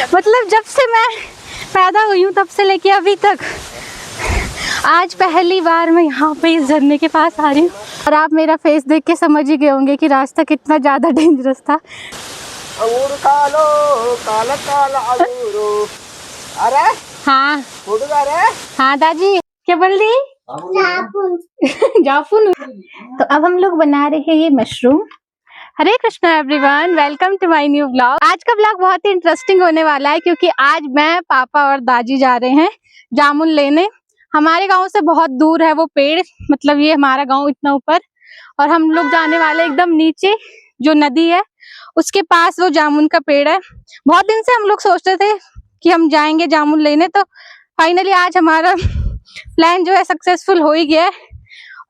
मतलब जब से मैं पैदा हुई हूँ तब से लेके अभी तक आज पहली बार मैं यहाँ पे इस झरने के पास आ रही हूँ। और आप मेरा फेस देख के समझ ही गए होंगे कि रास्ता कितना ज़्यादा डेंजरस था। अंगूर खा लो, काला काला अंगूर। अरे हाँ अरे हाँ दादी, क्या बोल रही? जाफुन। तो अब हम लोग बना रहे हैं ये mushroom. Hare Krishna everyone, welcome to my new blog. आज का ब्लॉग बहुत ही इंटरेस्टिंग होने वाला है क्योंकि आज मैं, पापा और दादी जा रहे हैं जामुन लेने। हमारे गांव से बहुत दूर है वो पेड़, मतलब ये हमारा गांव इतना ऊपर, और हम लोग जाने वाले एकदम नीचे जो नदी है उसके पास वो जामुन का पेड़ है। बहुत दिन से हम लोग सोचते थे कि हम जाएंगे जामुन लेने, तो फाइनली आज हमारा प्लान जो है सक्सेसफुल हो ही गया है।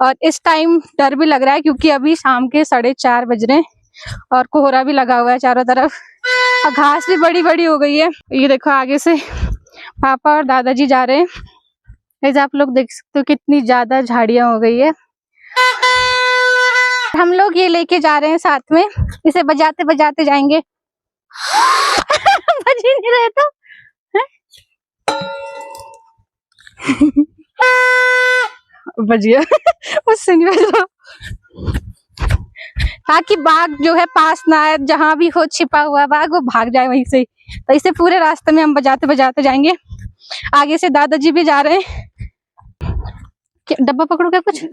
और इस टाइम डर भी लग रहा है क्योंकि अभी शाम के 4:30 बज रहे हैं और कोहरा भी लगा हुआ है चारों तरफ और घास भी बड़ी बड़ी हो गई है। ये देखो आगे से पापा और दादाजी जा रहे हैं। जैसे आप लोग देख सकते हो कितनी ज्यादा झाड़ियां हो गई है। हम लोग ये लेके जा रहे हैं साथ में, इसे बजाते बजाते जाएंगे। बज ही नहीं रहे तो बज गया। उससे नहीं बज रहा, ताकि बाघ जो है पास ना आए, जहां भी हो छिपा हुआ बाघ वो भाग जाए वहीं से। तो इसे पूरे रास्ते में हम बजाते बजाते जाएंगे। आगे से दादाजी भी जा रहे हैं। क्या डब्बा पकड़ो क्या कुछ?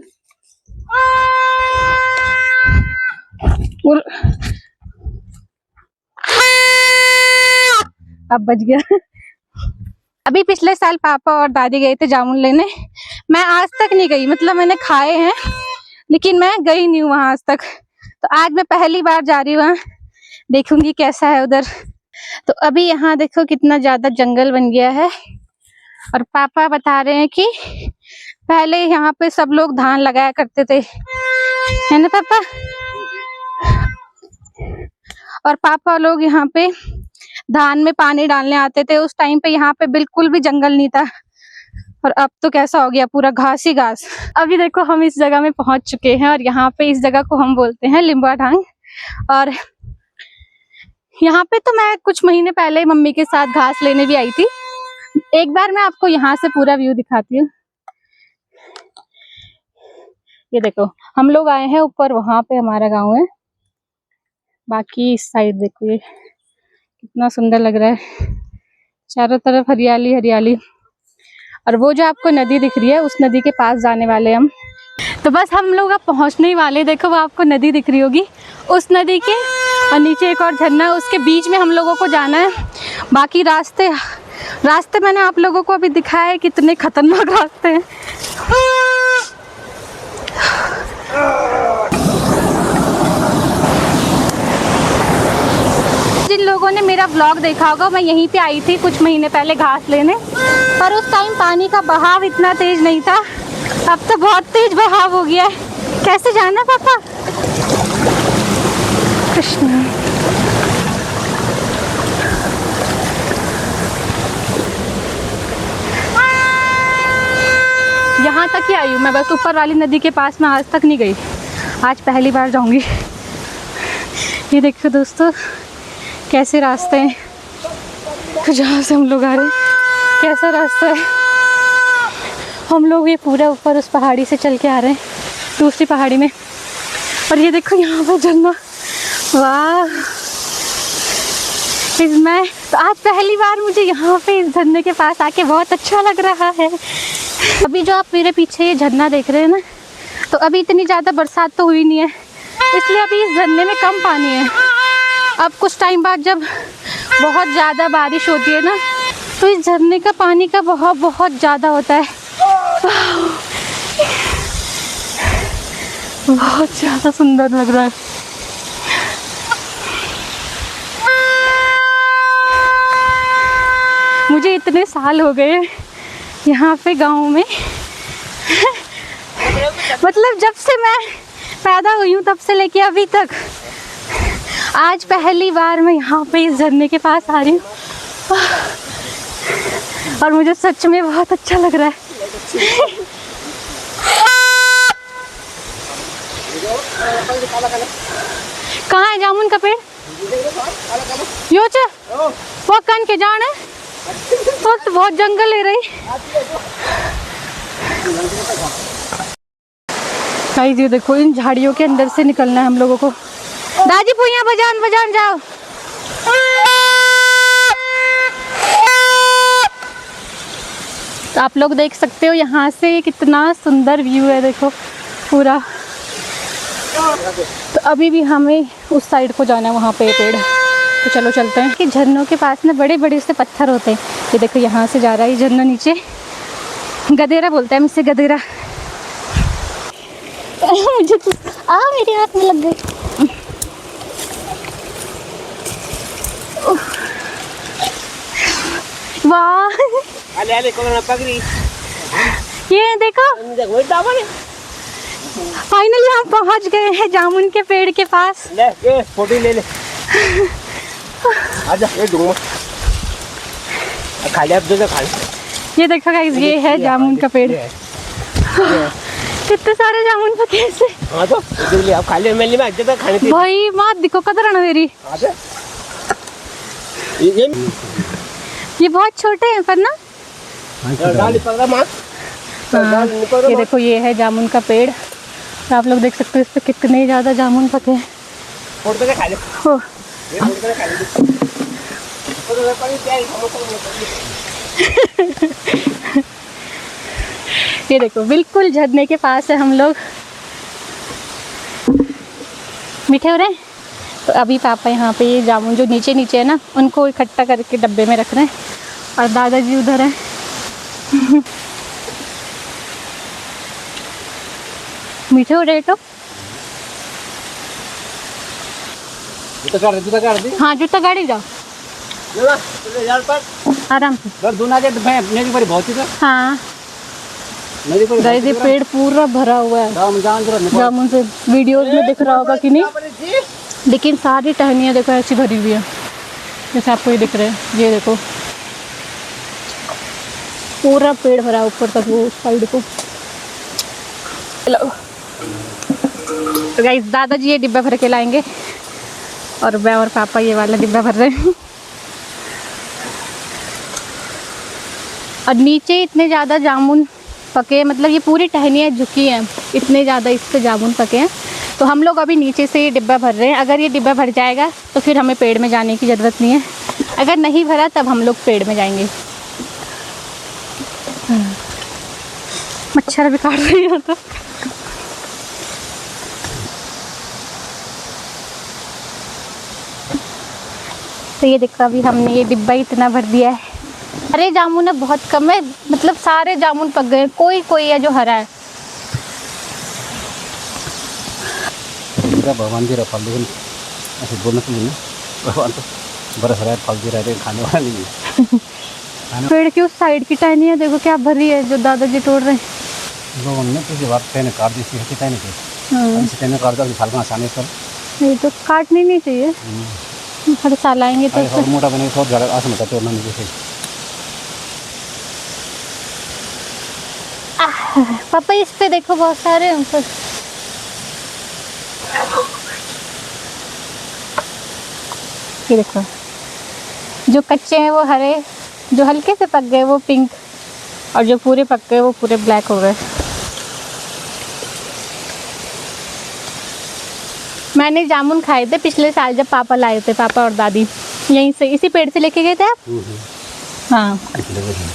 अब बज गया। अभी पिछले साल पापा और दादी गए थे जामुन लेने। मैं आज तक नहीं गई, मतलब मैंने खाए हैं लेकिन मैं गई नहीं हूँ वहां आज तक। तो आज मैं पहली बार जा रही हूँ, देखूंगी कैसा है उधर। तो अभी यहाँ देखो कितना ज्यादा जंगल बन गया है। और पापा बता रहे हैं कि पहले यहाँ पे सब लोग धान लगाया करते थे, है ना पापा? और पापा लोग यहाँ पे धान में पानी डालने आते थे। उस टाइम पे यहाँ पे बिल्कुल भी जंगल नहीं था, और अब तो कैसा हो गया, पूरा घास ही घास। अभी देखो हम इस जगह में पहुंच चुके हैं और यहाँ पे इस जगह को हम बोलते हैं लिम्बा ढांग। और यहाँ पे तो मैं कुछ महीने पहले मम्मी के साथ घास लेने भी आई थी। एक बार मैं आपको यहाँ से पूरा व्यू दिखाती हूँ। ये देखो हम लोग आए हैं ऊपर, वहां पे हमारा गाँव है। बाकी इस साइड देखो ये कितना सुंदर लग रहा है, चारों तरफ हरियाली हरियाली। और वो जो आपको नदी दिख रही है उस नदी के पास जाने वाले हम। तो बस हम लोग अब पहुंचने ही वाले। देखो वो आपको नदी दिख रही होगी, उस नदी के और नीचे एक और झरना है, उसके बीच में हम लोगों को जाना है। बाकी रास्ते मैंने आप लोगों को अभी दिखाया है कितने खतरनाक रास्ते हैं। जिन लोगों ने मेरा ब्लॉग देखा होगा, मैं यहीं पे आई थी कुछ महीने पहले घास लेने, पर उस टाइम पानी का बहाव इतना तेज नहीं था। अब तो बहुत तेज बहाव हो गया है। कैसे जाना पापा? कृष्ण, यहाँ तक ही आई हूँ मैं, बस ऊपर वाली नदी के पास मैं आज तक नहीं गई। आज पहली बार जाऊंगी। ये देखो दोस्तों कैसे रास्ते हैं, तो जहाँ से हम लोग आ रहे हैं कैसा रास्ता है। हम लोग ये पूरा ऊपर उस पहाड़ी से चल के आ रहे हैं, दूसरी पहाड़ी में। और ये देखो यहाँ पर झरना, वाह। इसमें तो आज पहली बार मुझे यहाँ पे इस झरने के पास आके बहुत अच्छा लग रहा है। अभी जो आप मेरे पीछे ये झरना देख रहे हैं ना, तो अभी इतनी ज़्यादा बरसात तो हुई नहीं है, इसलिए अभी इस झरने में कम पानी है। अब कुछ टाइम बाद जब बहुत ज़्यादा बारिश होती है ना, तो इस झरने का पानी का बहाव बहुत ज़्यादा होता है। बहुत ज़्यादा सुंदर लग रहा है। मुझे इतने साल हो गए यहाँ पे गांव में। मतलब जब से मैं पैदा हुई हूँ तब से लेके अभी तक आज पहली बार मैं यहाँ पे इस झरने के पास आ रही हूँ और मुझे सच में बहुत अच्छा लग रहा है। कहाँ है जामुन का पेड़? यो च वो कन के जान है तो बहुत जंगल है रही। गाइस ये देखो, इन झाड़ियों के अंदर से निकलना है हम लोगों को। दादी पुइया बजान बजान जाओ। तो आप लोग देख सकते हो यहाँ से कितना सुंदर व्यू है, देखो पूरा। तो अभी भी हमें उस साइड को जाना है, वहाँ पे पेड़। तो चलो चलते हैं। कि झरनों के पास ना बड़े बड़े से पत्थर होते हैं। ये देखो यहाँ से जा रहा है झरना नीचे, गदेरा बोलते हैं इससे, गदेरा। मुझे तो मेरे हाथ में लग गई। वाह, ये देखो फाइनली हम पहुंच गए हैं जामुन के पेड़ के पास। ले फोटो ले ले। आजा ये दूंगा खा ले, अब जो खा ले। ये देखो गाइस, ये है जामुन का पेड़। कितने सारे जामुन पके ऐसे। हां तो इधर ले, अब खा ले। मैं इज्जत खाने थी भाई। मां देखो कदर ना मेरी। आजा ये बहुत छोटे हैं पर ना। डाल पकड़ा मां। ये देखो, ये है जामुन का पेड़। तो आप लोग देख सकते हो इस पे कितने ज्यादा जामुन पके हैं। फोड़ के खा ले। हो ये फोड़ के खा ले। तो पानी चाहिए ये देखो, बिल्कुल झरने के पास है हम लोग। मीठे हो रहे हैं। तो अभी पापा यहाँ पे ये जामुन जो नीचे नीचे है ना, उनको इकट्ठा करके डब्बे में रख रहे हैं। और दादाजी उधर हैं। मीठे हो रहे तो जूता काट दी। हाँ, जूता गाड़ी जाओ आराम से। दूना जे मेरी बड़ी बहुत है। हाँ मेरी कोई गाइस, ये पेड़ पूरा भरा हुआ है जामुन से। वीडियोस में दिख रहा होगा कि नहीं, लेकिन सारी टहनियाँ देखो ऐसी भरी हुई है, जैसे आपको ये दिख रहे हैं। ये देखो पूरा पेड़ भरा ऊपर तक, वो साइड को। चलो तो गाइस, दादाजी ये डिब्बा भर के लाएंगे और मैं और पापा ये वाला डिब्बा भर रहे हैं। और नीचे इतने ज़्यादा जामुन पके, मतलब ये पूरी टहनियाँ झुकी हैं, इतने ज़्यादा इस पे जामुन पके हैं। तो हम लोग अभी नीचे से ये डिब्बा भर रहे हैं। अगर ये डिब्बा भर जाएगा तो फिर हमें पेड़ में जाने की ज़रूरत नहीं है। अगर नहीं भरा तब हम लोग पेड़ में जाएंगे। मच्छर भी काट रही है तो। तो ये देखो, अभी हमने ये डिब्बा इतना भर दिया है। अरे जामुन अब बहुत कम है, मतलब सारे जामुन पक गए, कोई कोई है जो हरा है। भगवान जी फल लेकिन ऐसे बोलना चाहिए ना, भगवान तो बरस रहा है, फल दे रहा है, खाने वाला नहीं है। पेड़ की उस साइड की टहनियाँ देखो क्या भरी है, जो दादाजी तोड़ रहे हैं। लोगों ने किसी बात कहने काट दी थी, कहने के कहने काट दो फल का आसानी सर। ये तो काटनी नहीं चाहिए, हर साल आएंगे तो और मोटा बने बहुत ज़्यादा आसान होता है तोड़ना नहीं जैसे। पापा इस पे देखो बहुत सारे हैं ऊपर। ये देखो, जो कच्चे हैं वो हरे, जो हल्के से पक गए वो पिंक, और जो पूरे पक गए वो पूरे ब्लैक हो गए। मैंने जामुन खाए थे पिछले साल जब पापा लाए थे, पापा और दादी यहीं से, इसी पेड़ से लेके गए थे आप। हाँ,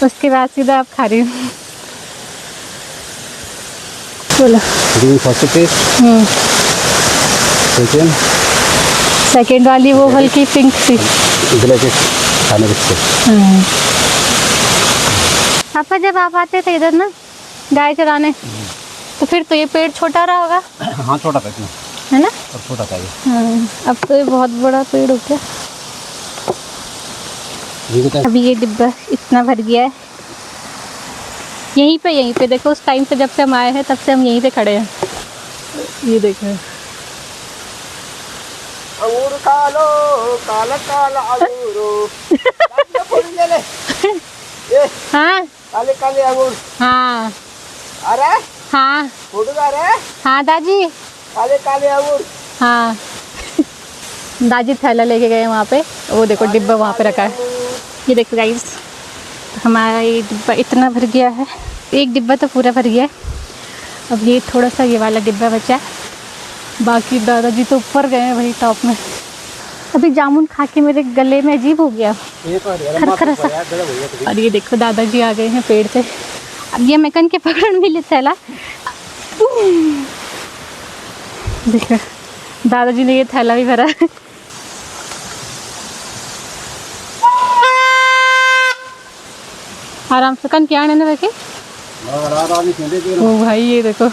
उसके बाद सीधा आप खा रही हूँ। बोलो। सेकेंड वाली वो हल्की पिंक थी। पापा जब आप आते थे इधर ना गाय चराने, तो फिर तो ये पेड़ छोटा रहा होगा। हाँ छोटा था है ना, और छोटा था ये। हाँ, अब तो ये बहुत बड़ा पेड़ हो गया। अभी ये डिब्बा इतना भर गया है। यहीं पे देखो, उस टाइम से जब से हम आए हैं तब से हम यहीं पे खड़े हैं। ये देखो, अंगूर खा लो, काला काला अंगूर। ले ले। ये हाँ काले काले अंगूर। हाँ अरे हाँ फोटो आ रहा है। हाँ दादी, काले काले अंगूर। हाँ दादी थैला लेके गए वहाँ पे, वो देखो डिब्बा वहाँ पे रखा है। ये देखो गाइस, हमारा ये डिब्बा इतना भर गया है, एक डिब्बा तो पूरा भर गया है। अब ये थोड़ा सा ये वाला डिब्बा बचा है, बाकी दादाजी तो ऊपर गए हैं वही टॉप में। अभी जामुन खा के मेरे गले में अजीब हो गया खरखरा सा। और ये देखो दादाजी आ गए हैं पेड़ से। अब ये मैं कन के पकड़ भी ले थैला। देखो दादाजी ने ये थैला भी भरा है। आराम से कन क्या आने रखे। ओ भाई ये देखो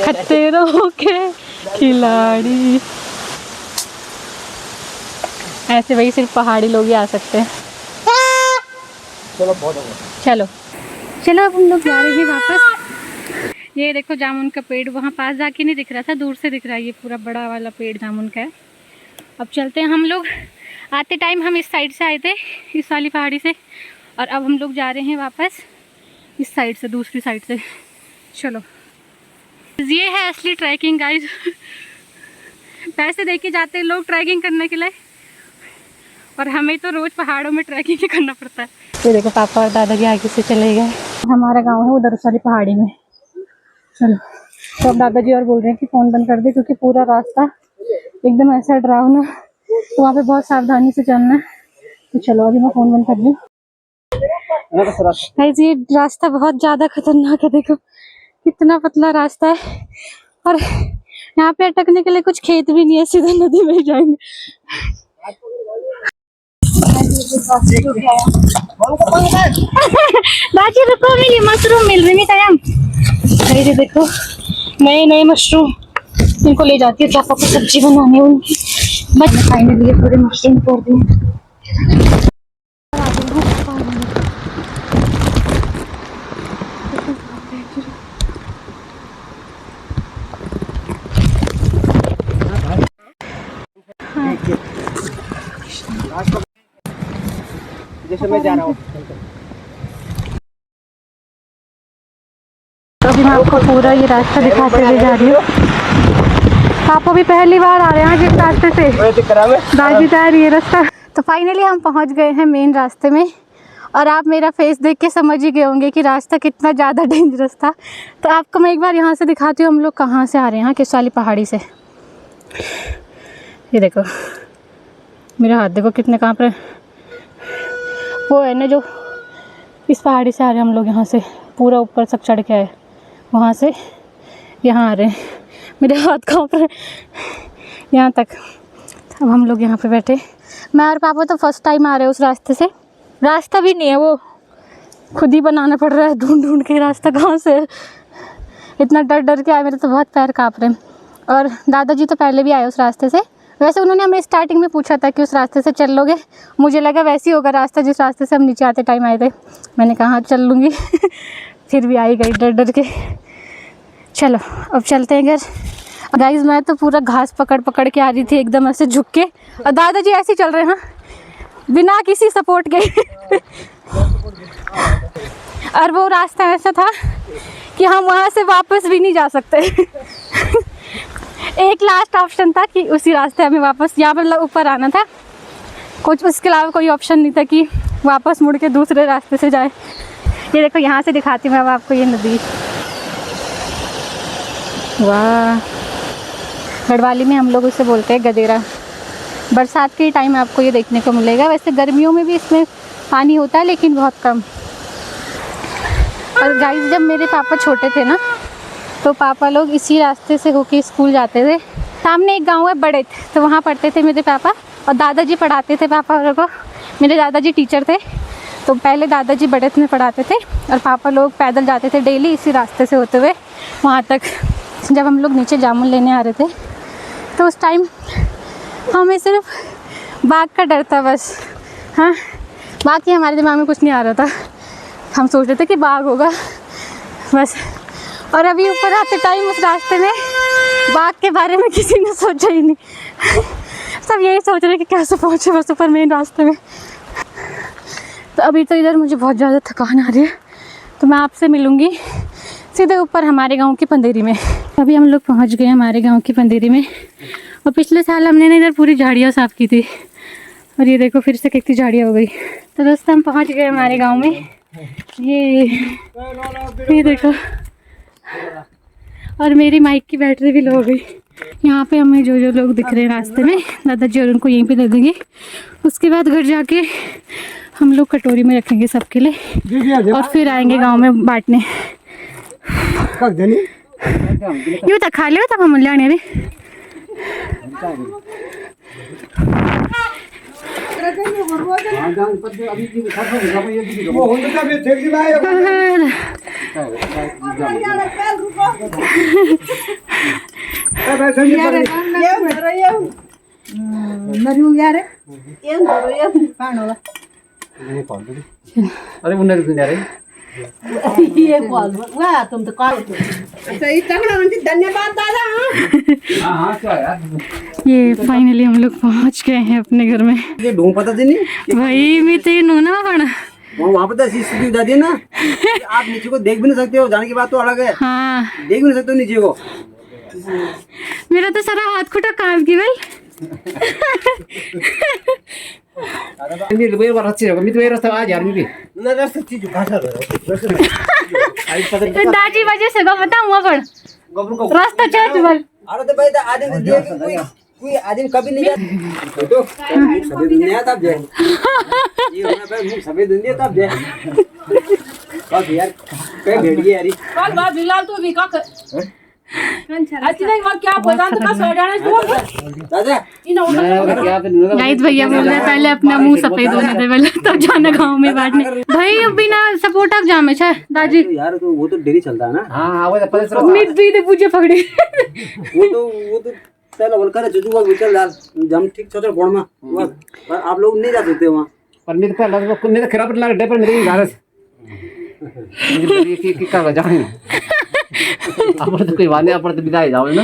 खतरों के खिलाड़ी। ऐसे वही सिर्फ पहाड़ी लोग ही आ सकते हैं। चलो चलो अब हम लोग जा रहे हैं वापस। ये देखो जामुन का पेड़ वहाँ पास जाके नहीं दिख रहा था, दूर से दिख रहा है। ये पूरा बड़ा वाला पेड़ जामुन का है। अब चलते हैं हम लोग। आते टाइम हम इस साइड से आए थे, इस वाली पहाड़ी से, और अब हम लोग जा रहे हैं वापस इस साइड से, दूसरी साइड से। चलो ये है असली ट्रैकिंग गाइस। पैसे दे के जाते हैं लोग ट्रैकिंग करने के लिए, और हमें तो रोज पहाड़ों में ट्रैकिंग ही करना पड़ता है। ये देखो पापा और दादाजी आगे से चले गए। हमारा गांव है उधर सारी पहाड़ी में। चलो तो अब दादाजी और बोल रहे हैं कि फ़ोन बंद कर दे, क्योंकि पूरा रास्ता एकदम ऐसा डरावना, तो वहाँ पे बहुत सावधानी से चलना है। तो चलो अभी मैं फ़ोन बंद कर दूँ। ये रास्ता बहुत ज़्यादा खतरनाक है। देखो कितना पतला रास्ता है, और यहाँ पे अटकने के लिए कुछ खेत भी नहीं है, सीधे नदी में जाएंगे। बाजी रुको, मिली मशरूम मिल रही है। ये देखो नए नए मशरूम, इनको ले जाती है पापा को सब्जी बनाने उनकी। बस खाने के लिए पूरे मशरूम तोड़ दिए। जैसे मैं जा रहा हूँ। तो अभी मैं आपको पूरा ये रास्ता दिखाते हुए जा रही हूँ। पापा भी पहली बार आ रहे हैं जिस रास्ते से, दादी जा रही है रास्ता। तो फाइनली हम पहुँच गए हैं मेन रास्ते में, और आप मेरा फेस देख के समझ ही गए होंगे कि रास्ता कितना ज़्यादा डेंजरस था। तो आपको मैं एक बार यहाँ से दिखाती हूँ हम लोग कहाँ से आ रहे हैं, यहाँ किस वाली पहाड़ी से। ये देखो मेरा हाथ देखो कितने कहाँ पर, वो है ना जो इस पहाड़ी से आ रहे हैं हम लोग, यहाँ से पूरा ऊपर तक चढ़ के आए, वहाँ से यहाँ आ रहे हैं। मेरे हाथ कहाँ पर यहाँ तक। अब हम लोग यहाँ पे बैठे, मैं और पापा तो फर्स्ट टाइम आ रहे हैं उस रास्ते से। रास्ता भी नहीं है, वो खुद ही बनाना पड़ रहा है ढूंढ ढूंढ के। रास्ता कहाँ से, इतना डर डर के आए, मेरे तो बहुत पैर काँप रहे हैं। और दादाजी तो पहले भी आए उस रास्ते से। वैसे उन्होंने हमें स्टार्टिंग में पूछा था कि उस रास्ते से चल लोगे। मुझे लगा वैसे ही होगा रास्ता जिस रास्ते से हम नीचे आते टाइम आए थे। मैंने कहा हाँ चल लूँगी। फिर भी आई गई डर डर के। चलो अब चलते हैं घर। गाइस मैं तो पूरा घास पकड़ पकड़ के आ रही थी एकदम ऐसे झुक के, और दादाजी ऐसे ही चल रहे हैं बिना किसी सपोर्ट के। और वो रास्ता ऐसा था कि हम वहाँ से वापस भी नहीं जा सकते। एक लास्ट ऑप्शन था कि उसी रास्ते हमें वापस यहाँ पर ऊपर आना था, कुछ उसके अलावा कोई ऑप्शन नहीं था कि वापस मुड़ के दूसरे रास्ते से जाए। ये देखो यहाँ से दिखाती हूँ मैं आपको ये नदी। वाह, गढ़वाली में हम लोग उसे बोलते हैं गदेरा। बरसात के टाइम में आपको ये देखने को मिलेगा। वैसे गर्मियों में भी इसमें पानी होता है लेकिन बहुत कम। और गाइस जब मेरे पापा छोटे थे ना, तो पापा लोग इसी रास्ते से होके स्कूल जाते थे। सामने एक गांव है बड़ेत, तो वहाँ पढ़ते थे मेरे पापा, और दादाजी पढ़ाते थे पापा लोगों को। मेरे दादाजी टीचर थे, तो पहले दादाजी बड़ेत में पढ़ाते थे, और पापा लोग पैदल जाते थे डेली इसी रास्ते से होते हुए वहाँ तक। जब हम लोग नीचे जामुन लेने आ रहे थे, तो उस टाइम हमें सिर्फ बाघ का डर था बस। हाँ, बाकी हमारे दिमाग में कुछ नहीं आ रहा था। हम सोच रहे थे कि बाघ होगा बस। और अभी ऊपर आते टाइम उस रास्ते में बाघ के बारे में किसी ने सोचा ही नहीं। सब यही सोच रहे कि कैसे पहुँचे बस ऊपर मेन रास्ते में। तो अभी तो इधर मुझे बहुत ज़्यादा थकान आ रही है, तो मैं आपसे मिलूँगी सीधे ऊपर हमारे गांव की पंदेरी में। अभी हम लोग पहुंच गए हमारे गांव की पंदेरी में, और पिछले साल हमने ना इधर पूरी झाड़ियाँ साफ की थी और ये देखो फिर से कितनी झाड़ियाँ हो गई। तो दोस्तों हम पहुँच गए हमारे गांव में। ये देखो, और मेरी माइक की बैटरी भी लो हो गई। यहाँ पे हमें जो जो लोग दिख रहे हैं रास्ते में दादाजी और उनको यहीं पे दे देंगे। उसके बाद घर जाके हम लोग कटोरी में रखेंगे सबके लिए और फिर आएंगे गांव में बांटने। यूँ तो खा लियो तब हम लाने रे। अरे उन्हें तो जा रही ये बोल वाह तुम तो कॉल सही तगड़ा मंदिर धन्यवाद दादा। हाँ हाँ क्या यार ये फाइनली हम लोग पहुंच गए हैं अपने घर में। ये ढूंढ पता थी नहीं भाई मैं तो नू ना पण वहाँ पर तो सीसीटीवी जाती है ना, आप नीचे को देख भी नहीं सकते हो, जाने की बात तो अलग है। हाँ देख भी नहीं सकते हो नीचे को। मेरा तो सारा हाथ खुटा काम की भाई। मी वेर वर अच्छी होगा, मी तो वेर रास्ता आज यार मी भी ना रास्ता चीज भाषा दादी वजह से बता हुआ पण रास्ता चेंज बोल। अरे तो भाई आदमी देख कोई आदमी कभी नहीं जाता तो सभी दुनिया तब जाए ये होना भाई मुंह सभी दुनिया तब जाए बस यार कहीं भेड़ गई यारी कल बात बिलाल तो भी का अच्छी नहीं वो क्या बोला तो का सोडाने तो दादा इन गाइस भैया बोल रहे पहले अपना मुंह सफेद होने दे पहले तब जाना गांव में बांटने। भाई अब बिना सपोर्ट तक जामे छे दादी यार तो वो तो डेली चलता है ना। हां वो तो 15 मिट भी दे पूछे पकड़े वो तो चलो बोल कर जुजू को चल यार जम ठीक छोटे बोड़ में बस आप लोग नहीं जा सकते वहां पर मेरे पे लग को नहीं खराब लग डे पर मेरी घर से मुझे की का जाने आप तो कोई वाने आप तो विदाई जाओ ना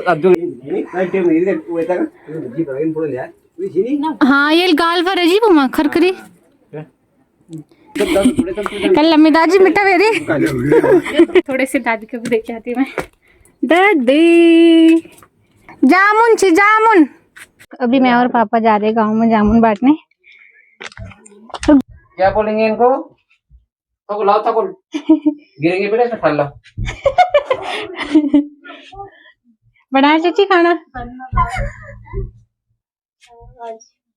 अब जो राइट टाइम नहीं वो तक जी बरगन पड़े यार कोई सीनी ना। हां ये गाल पर है जी वो खरखरी कल लम्मी दादी मिटा मेरी थोड़े से दादी को भी देख के आती मैं। दादी जामुन छी जामुन। अभी मैं और पापा जा रहे गांव में जामुन बांटने। क्या बोलेंगे इनको तो लाओ तो गिरेंगे बेटे तो खा लो। बनाया चाची खाना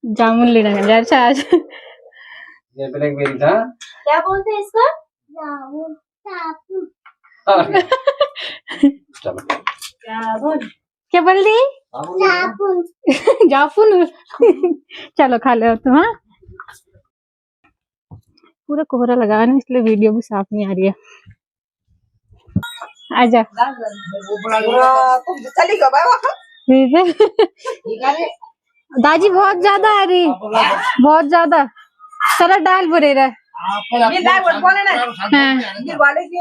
जामुन लेना है यार आज। ये ब्लैकबेरी था क्या बोलते हैं इसको चलो जामुन क्या बोल दी जापुन जापुन चलो खा लो तुम। हाँ पूरा कोहरा लगा है ना इसलिए वीडियो भी साफ नहीं आ रही है। आजा चलेगा दादी बहुत ज्यादा आ रही बहुत ज्यादा सारा डाल बुरे रहा। ये दाई बोले ना ये वाले की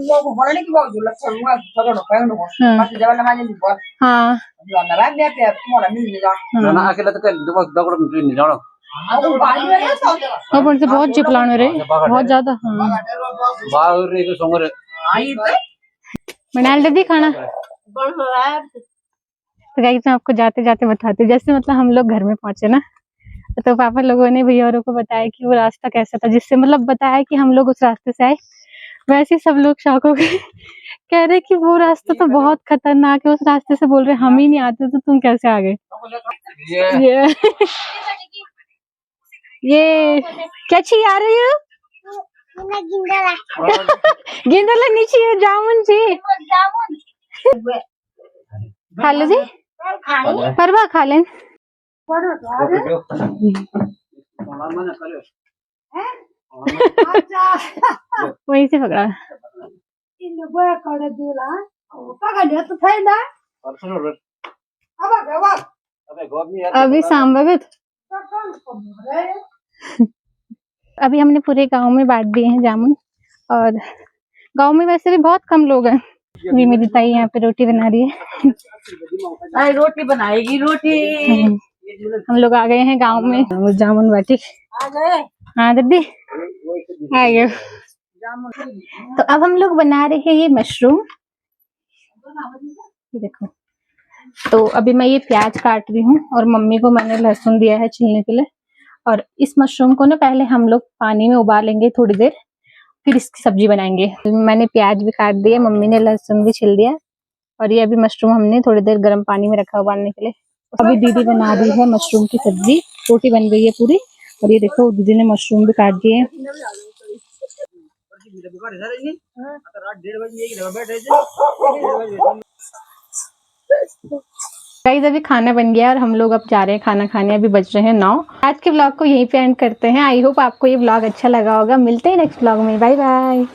वो बोलने की बहुत लक्षण हुआ छोड़ो कहनो बस जवान माने दी बोल। हां जो ना रात में पे तुम्हारा मिल जा ना अकेला तो कर दो दगड़ में नहीं जानो वो बाजी है तो अपन से बहुत चिपलाने रे बहुत ज्यादा। हां बाहर रे को संगर आई बना ले दी खाना। बड़ रहा है तो गाइस मैं आपको जाते जाते बताती हूँ। जैसे मतलब हम लोग घर में पहुंचे ना तो पापा लोगों ने भैया औरों को बताया कि वो रास्ता कैसा था, जिससे मतलब बताया कि हम लोग उस रास्ते से आए। वैसे सब लोग शॉक हो गए कह रहे कि वो रास्ता तो बहुत खतरनाक है, उस रास्ते से बोल रहे हम ही नहीं आते तो तुम कैसे आ गए। ये क्या छी आ रही है गिंदला नीचे है जामुन जी खा लो जी परवा खा लें वहीं से पकड़ा अभी सांबा अभी हमने पूरे गांव में बांट दिए हैं जामुन। और गांव में वैसे भी बहुत कम लोग हैं। अभी मेरी ताई यहाँ पे रोटी बना रही है। रोटी बनाएगी रोटी। हम लोग आ गए हैं गांव में जामुन बाटी। आ गए हाँ दीदी आ गए। तो अब हम लोग बना रहे हैं ये मशरूम। ये देखो तो अभी मैं ये प्याज काट रही हूँ और मम्मी को मैंने लहसुन दिया है छिलने के लिए। और इस मशरूम को ना पहले हम लोग पानी में उबालेंगे थोड़ी देर, फिर इसकी सब्जी बनाएंगे। मैंने प्याज भी काट दिया, मम्मी ने लहसुन भी छिल दिया और ये अभी मशरूम हमने थोड़ी देर गर्म पानी में रखा उबालने के लिए। अभी दीदी बना रही है मशरूम की सब्जी, रोटी बन गई है पूरी। और ये देखो दीदी ने मशरूम भी काट दिए। गाइस अभी खाना बन गया और हम लोग अब जा रहे हैं खाना खाने। अभी बज रहे हैं 9। आज के व्लॉग को यहीं पे एंड करते हैं। आई होप आपको ये व्लॉग अच्छा लगा होगा। मिलते हैं नेक्स्ट व्लॉग में। Bye bye.